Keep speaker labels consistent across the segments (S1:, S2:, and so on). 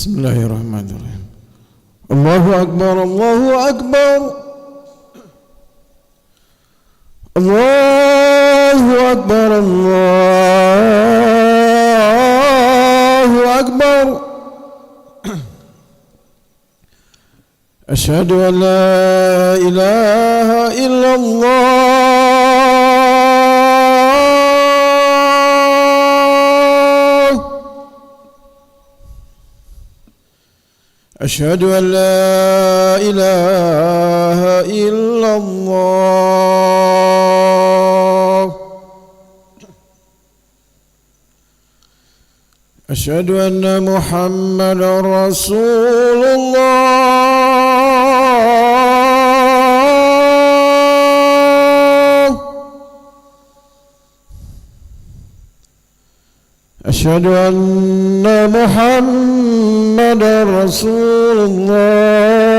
S1: بسم الله الرحمن الرحيم. الله أكبر الله أكبر الله أكبر الله أكبر. أشهد أن لا إله إلا الله. أشهد أن لا إله إلا الله. أشهد أن محمدا رسول الله. أشهد أن محمدا رسول الله.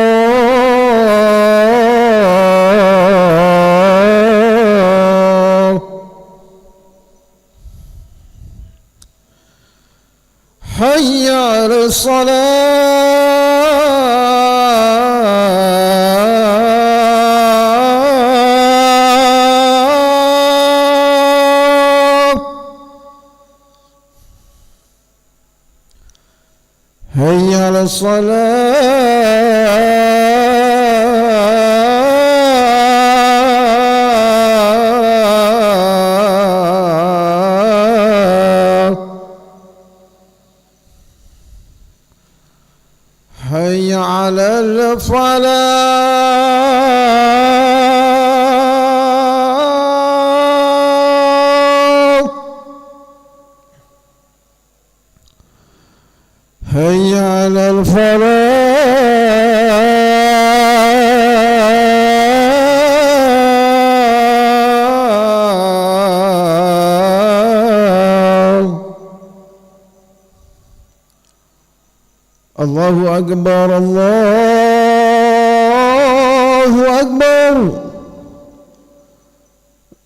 S1: حي على الصلاة. حي على الصلاة. حي على الفلاح. حي على الفلاح. الله أكبر الله أكبر.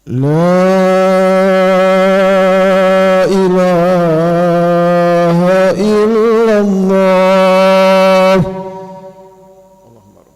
S1: لا إله إلا الله. اللهم رب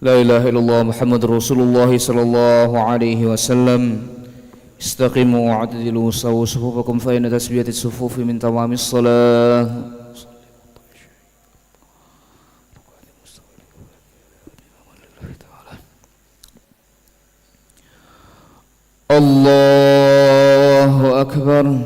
S2: لا إله إلا الله محمد رسول الله صلى الله عليه وسلم. استقيموا واعتدلوا سووا صفوفكم فإن تسوية الصفوف من تمام الصلاة. الله أكبر.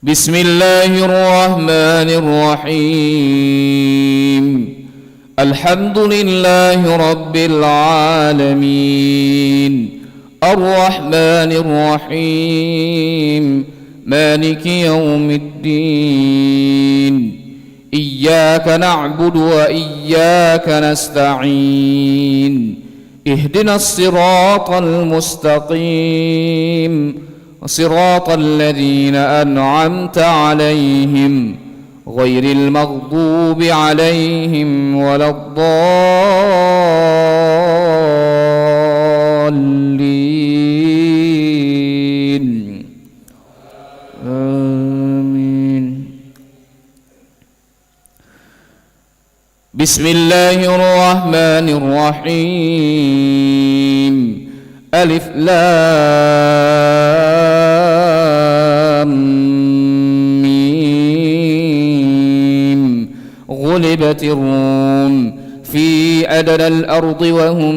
S2: بسم الله الرحمن الرحيم. الحمد لله رب العالمين الرحمن الرحيم مالك يوم الدين إياك نعبد وإياك نستعين اهدنا الصراط المستقيم صراط الذين أنعمت عليهم غير المغضوب عليهم ولا الضالين آمين. بسم الله الرحمن الرحيم. ألف لام ميم. غلبت الروم في أدنى الأرض وهم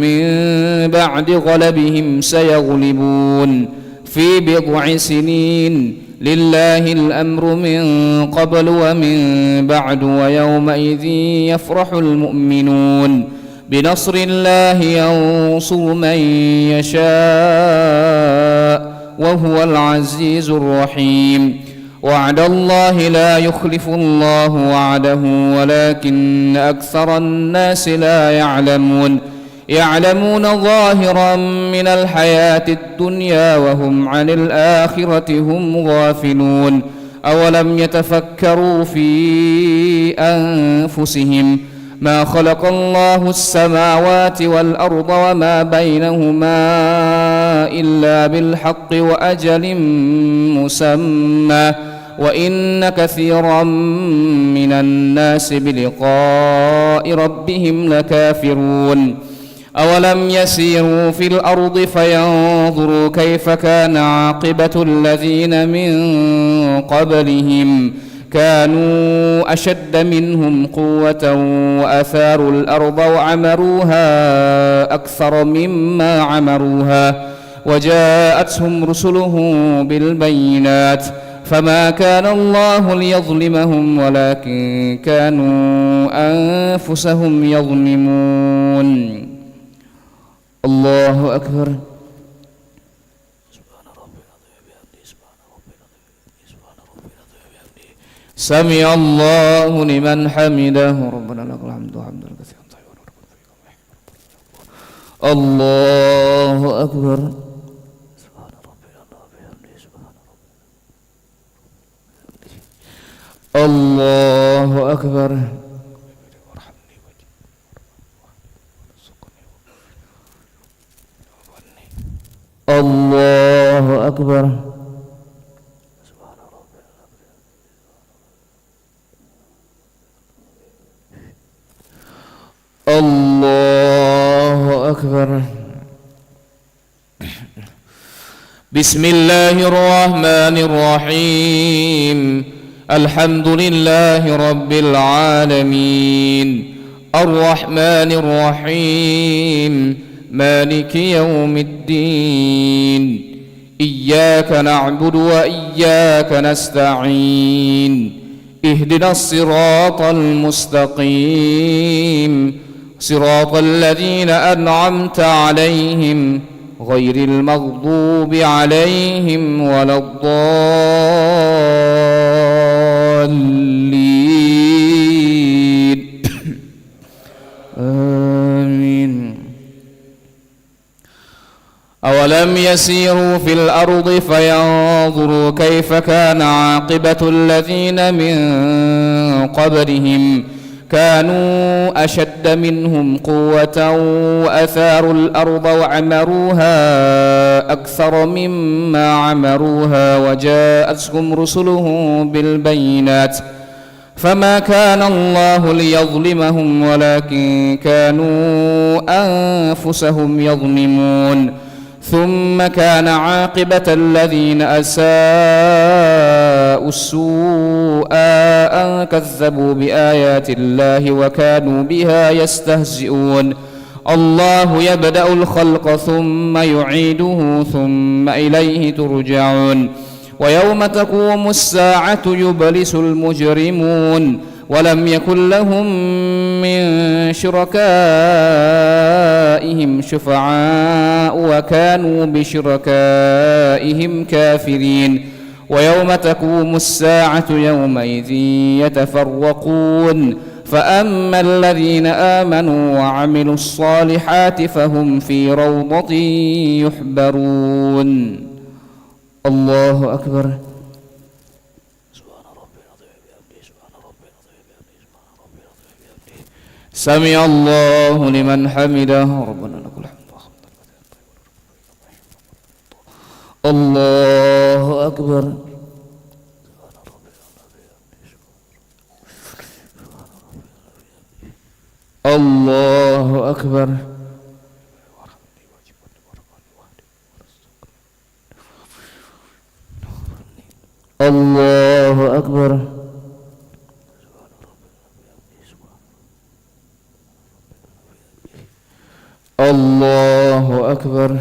S2: من بعد غلبهم سيغلبون في بضع سنين لله الأمر من قبل ومن بعد ويومئذ يفرح المؤمنون بنصر الله ينصر من يشاء وهو العزيز الرحيم. وعد الله لا يخلف الله وعده ولكن أكثر الناس لا يعلمون ظاهرا من الحياة الدنيا وهم عن الآخرة هم غافلون. أولم يتفكروا في أنفسهم ما خلق الله السماوات والأرض وما بينهما إلا بالحق وأجل مسمى وإن كثيرا من الناس بلقاء ربهم لكافرون. أولم يسيروا في الأرض فينظروا كيف كان عاقبة الذين من قبلهم كانوا أشد منهم قوة وأثاروا الأرض وعمروها أكثر مما عمروها وجاءتهم رسلهم بالبينات فما كان الله ليظلمهم ولكن كانوا أنفسهم يظلمون. الله أكبر. سمع الله لمن حمده ربنا لك الحمد حمدا كثيرا طيبا الله أكبر. الله أكبر. الله أكبر. الله أكبر. بسم الله الرحمن الرحيم. الحمد لله رب العالمين الرحمن الرحيم مالك يوم الدين إياك نعبد وإياك نستعين اهدنا الصراط المستقيم صراط الذين أنعمت عليهم غير المغضوب عليهم ولا الضالين آمين. أولم أفلم يسيروا في الأرض فينظروا كيف كان عاقبة الذين من قبلهم كانوا أشد منهم قوة وأثاروا الأرض وعمروها أكثر مما عمروها وجاءتهم رسلهم بالبينات فما كان الله ليظلمهم ولكن كانوا أنفسهم يظلمون ثم كان عاقبة الذين أساءوا السوء أن كذبوا بآيات الله وكانوا بها يستهزئون الله يبدأ الخلق ثم يعيده ثم إليه ترجعون ويوم تقوم الساعة يبلس المجرمون ولم يكن لهم من شركائهم شفعاء وكانوا بشركائهم كافرين ويوم تقوم الساعة يومئذ يتفرقون فأما الذين آمنوا وعملوا الصالحات فهم في روضة يحبرون الله أكبر سمع الله لمن حمده ربنا لك الحمد الله أكبر الله أكبر الله أكبر الله أكبر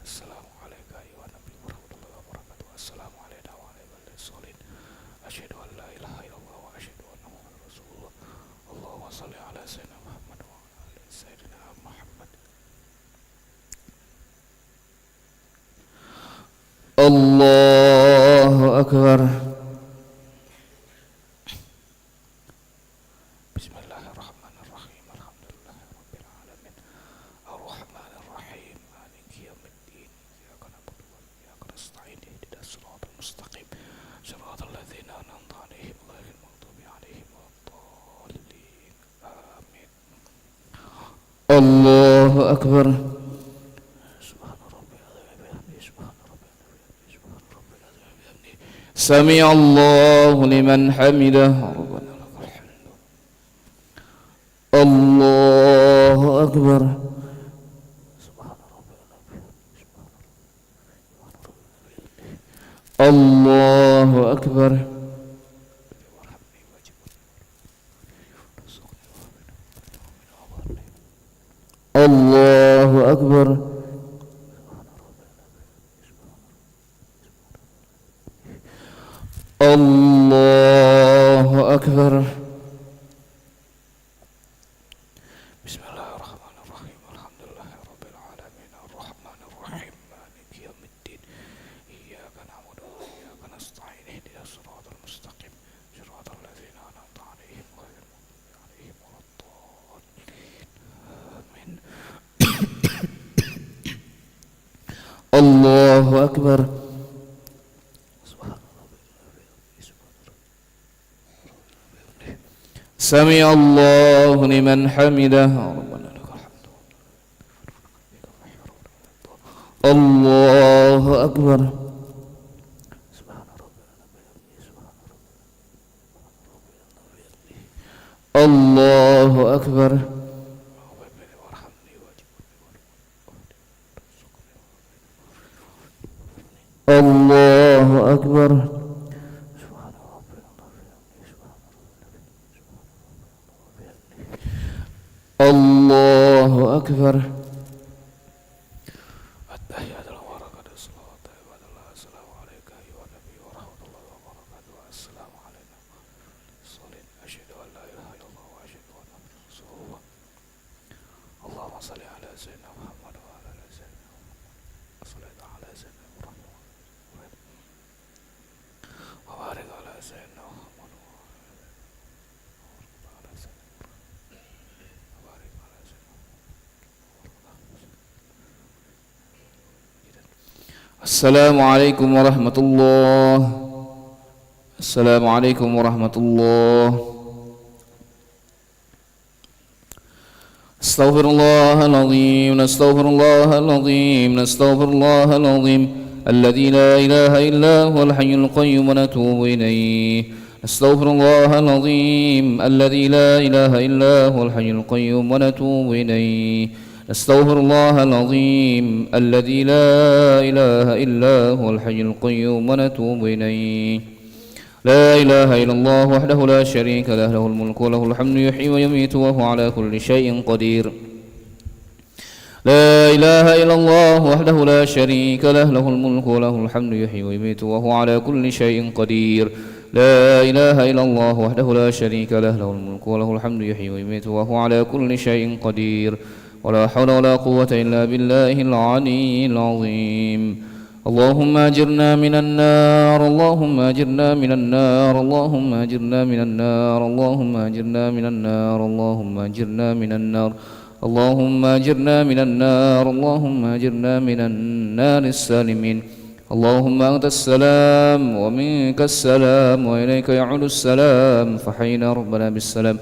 S2: السلام عليك أيها النبي ورحمة الله وبركاته السلام علينا وعلى عباد الصالحين أشهد أن لا إله إلا الله وأشهد أن محمدا رسول الله اللهم صل على سيدنا محمد وعلى آل سيدنا محمد الله أكبر بسم الله الرحمن الرحيم الحمد لله رب العالمين الرحمن الرحيم مالك يوم الدين إياك نعبد وإياك نستعين اهدنا الصراط المستقيم صراط الذين أنعمت عليهم غير المغضوب عليهم ولا الضالين آمين الله أكبر سمع الله لمن حمده ربنا لك الحمد الله أكبر الله أكبر الله أكبر الله أكبر بسم الله الرحمن الرحيم الحمد لله رب العالمين الرحمن الرحيم مالك يوم الدين إياك نعبد وإياك نستعين اهدنا الصراط المستقيم صراط الذين أنعمت عليهم غير المغضوب عليهم ولا الضالين آمين الله أكبر سمع الله لمن حمده ربنا لك الحمد الله أكبر الله أكبر الله أكبر الله أكبر التحيات البركات الصلوات عباد الله السلام عليك أيها النبي ورحمة الله وبركاته السلام علينا الصالحين أشهد أن لا إله إلا الله وأشهد أن محمدا رسول الله اللهم صل على سيدنا محمد وعلى آل سيدنا محمد صليت على سيدنا محمد وبارك على سيدنا محمد وعلى آل سيدنا محمد وبارك على سيدنا السلام عليكم ورحمة الله. السلام عليكم ورحمة الله. استغفر الله العظيم. نستغفر الله العظيم. نستغفر الله العظيم الذي لا إله إلا هو الحي القيوم ونتوب إليه. نستغفر الله العظيم الذي لا إله إلا هو الحي القيوم ونتوب إليه. نستغفر الله العظيم الذي لا إله إلا هو الحي القيوم ونتوب إليه. لا إله إلا الله وحده لا شريك له، له الملك وله الحمد يحيي ويميت وهو على كل شيء قدير. لا إله إلا الله وحده لا شريك له، له الملك وله الحمد يحيي ويميت وهو على كل شيء قدير. لا إله إلا الله وحده لا شريك له، له الملك وله الحمد يحيي ويميت وهو على كل شيء قدير. ولا حول ولا قوة إلا بالله العلي العظيم. اللهم أجرنا من النار. اللهم أجرنا من النار. اللهم أجرنا من النار. اللهم أجرنا من النار. اللهم أجرنا من النار. اللهم أجرنا من النار. اللهم أجرنا من النار السالمين. اللهم أنت السلام ومنك السلام وإليك يعود السلام، فحينا ربنا بالسلام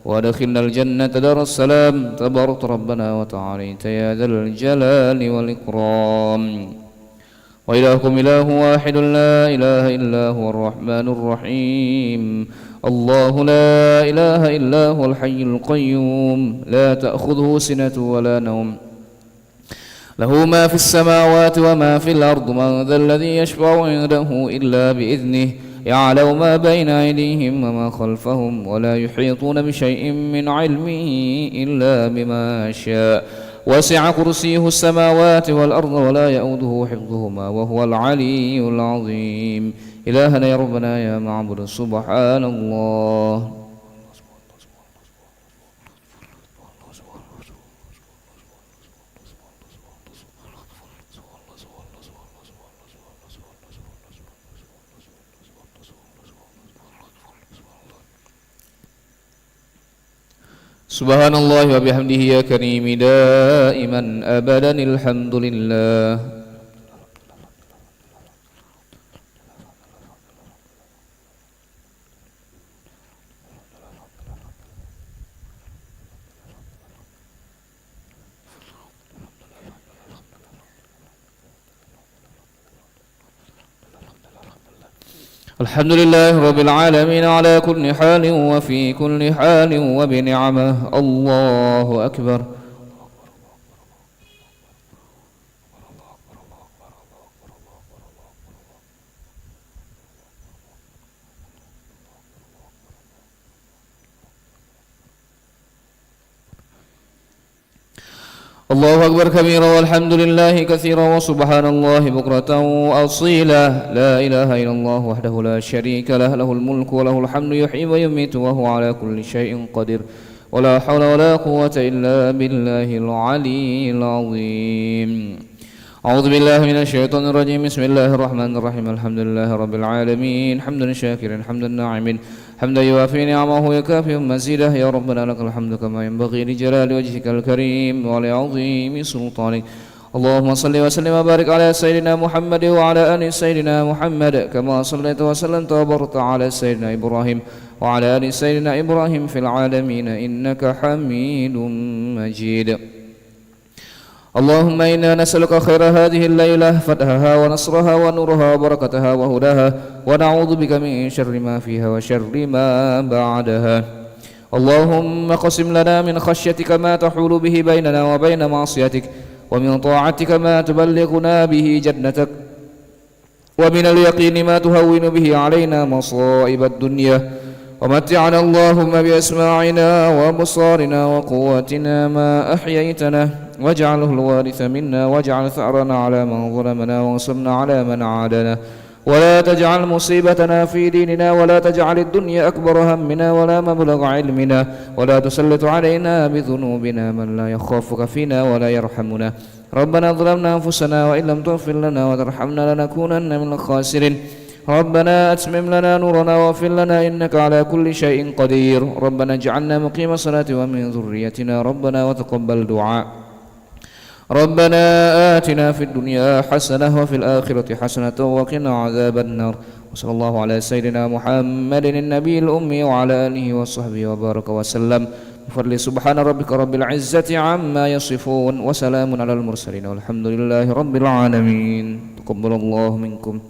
S2: وأدخلنا الجنة دار السلام. تبارك ربنا وتعاليت يا ذا الجلال والإكرام. وإلهكم إله واحد لا إله إلا هو الرحمن الرحيم. الله لا إله إلا هو الحي القيوم لا تأخذه سنة ولا نوم، له ما في السماوات وما في الأرض. من ذا الذي يشفع عنده إلا بإذنه، يعلم ما بين أيديهم وما خلفهم، ولا يحيطون بشيء من علمه إلا بما شاء. وسع كرسيه السماوات والأرض ولا يؤوده حفظهما وهو العلي العظيم. إلهنا يا ربنا يا معبود سبحان الله. سبحان الله وبحمده يا كريم دائما أبدا الحمد لله. الحمد لله رب العالمين على كل حال وفي كل حال وبنعمه. الله أكبر. الله أكبر كبيرا والحمد لله كثيرا وسبحان الله بكرة وأصيلا. لا إله إلا الله وحده لا شريك له، له الملك وله الحمد يحيي ويميت وهو على كل شيء قدير. ولا حول ولا قوة إلا بالله العلي العظيم. أعوذ بالله من الشيطان الرجيم. بسم الله الرحمن الرحيم. الحمد لله رب العالمين حمدا شاكرا حمدا ناعما حمدا يوافي نعمه ويكافئ مزيده. يا ربنا لك الحمد كما ينبغي لجلال وجهك الكريم ولعظيم سلطانك. اللهم صل وسلم وبارك على سيدنا محمد وعلى آل سيدنا محمد كما صليت وسلمت وباركت على سيدنا إبراهيم وعلى آل سيدنا إبراهيم في العالمين إنك حميد مجيد. اللهم إنا نسألك خير هذه الليلة فتحها ونصرها ونورها وبركتها وهداها، ونعوذ بك من شر ما فيها وشر ما بعدها. اللهم قسم لنا من خشيتك ما تحول به بيننا وبين معصيتك، ومن طاعتك ما تبلغنا به جنتك، ومن اليقين ما تهون به علينا مصائب الدنيا. ومتعنا اللهم بأسماعنا وأبصارنا وقواتنا ما أحييتنا، واجعله الوارث منا، واجعل ثأرنا على من ظلمنا، وانصرنا على من عادنا، ولا تجعل مصيبتنا في ديننا، ولا تجعل الدنيا أكبر همنا ولا مبلغ علمنا، ولا تسلط علينا بذنوبنا من لا يخافك فينا ولا يرحمنا. ربنا ظلمنا أنفسنا وإن لم تغفر لنا وترحمنا لنكونن من الخاسرين. ربنا أتمم لنا نورنا واغفر لنا إنك على كل شيء قدير. ربنا اجعلنا مقيم الصلاة ومن ذريتنا ربنا وتقبل دعاء. ربنا آتنا في الدنيا حسنة وفي الآخرة حسنة وقنا عذاب النار. وصلى الله على سيدنا محمد النبي الأمي وعلى آله وصحبه وبارك وسلم. بفضل سبحان ربك رب العزة عما يصفون وسلام على المرسلين والحمد لله رب العالمين. تقبل الله منكم.